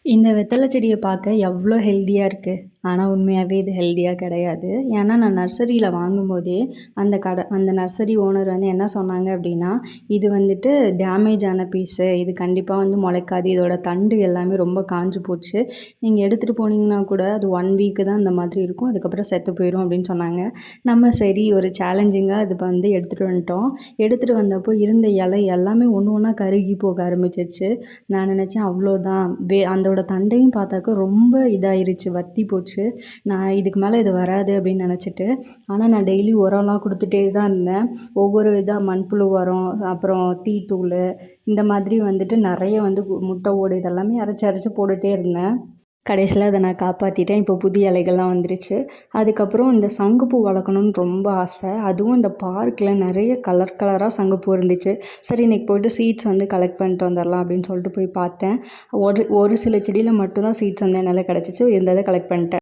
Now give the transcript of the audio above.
இந்த வெத்தலை செடிய பார்க்க எவ்வளோ ஹெல்தியா இருக்கு. ஆனா உண்மையாவே இது ஹெல்தியா கிடையாது. ஏன்னா நான் நர்சரியில வாங்கும்போதே அந்த நர்சரி ஓனர் வந்து என்ன சொன்னாங்க அப்படின்னா, "இது வந்துட்டு டேமேஜ் ஆன பீஸு. இது கண்டிப்பா வந்து முளைக்காது. இதோட தண்டு எல்லாமே ரொம்ப காஞ்சு போச்சு. நீங்க எடுத்துட்டு போனீங்கன்னா கூட அது 1 வீக்கு தான் இந்த மாதிரி இருக்கும். அதுக்கப்புறம் செத்து போயிரும்" அப்படின்னு சொன்னாங்க. நம்ம சரி ஒரு சேலஞ்சிங்கா இது வந்து எடுத்துட்டு வந்துட்டோம். எடுத்துட்டு வந்தப்போ இருந்த இலை எல்லாமே ஒண்ணு ஒண்ணா கருகி போக ஆரம்பிச்சிருச்சு. நான் நினச்சேன் அவ்வளோதான். அதோட தண்டையும் பார்த்தாக்க ரொம்ப இதாயிருச்சு, வத்தி போச்சு. நான் இதுக்கு மேலே இது வராது அப்படின்னு நினச்சிட்டு, ஆனால் நான் டெய்லி உரம்லாம் கொடுத்துட்டே தான் இருந்தேன். ஒவ்வொரு மண்புழு உரம், அப்புறம் டீத்தூள் இந்த மாதிரி வந்துட்டு நிறைய வந்து முட்டை ஓடு இதெல்லாமே அரைச்சி அரைச்சி போட்டுகிட்டே இருந்தேன். கடைசியில் அதை நான் காப்பாற்றிட்டேன். இப்போ புதிய இலைகள்லாம் வந்துருச்சு. அதுக்கப்புறம் இந்த சங்குப்பூ வளர்க்கணும்னு ரொம்ப ஆசை. அதுவும் இந்த பார்க்கில் நிறைய கலர் கலராக சங்குப்பூ இருந்துச்சு. சரி இன்னைக்கு போய்ட்டு சீட்ஸ் வந்து கலெக்ட் பண்ணிட்டு வந்துடலாம் அப்படின்னு சொல்லிட்டு போய் பார்த்தேன். ஒரு சில செடியில் மட்டும்தான் சீட்ஸ் வந்து என்னால் கிடச்சிச்சு. இருந்ததை கலெக்ட் பண்ணிட்டேன்.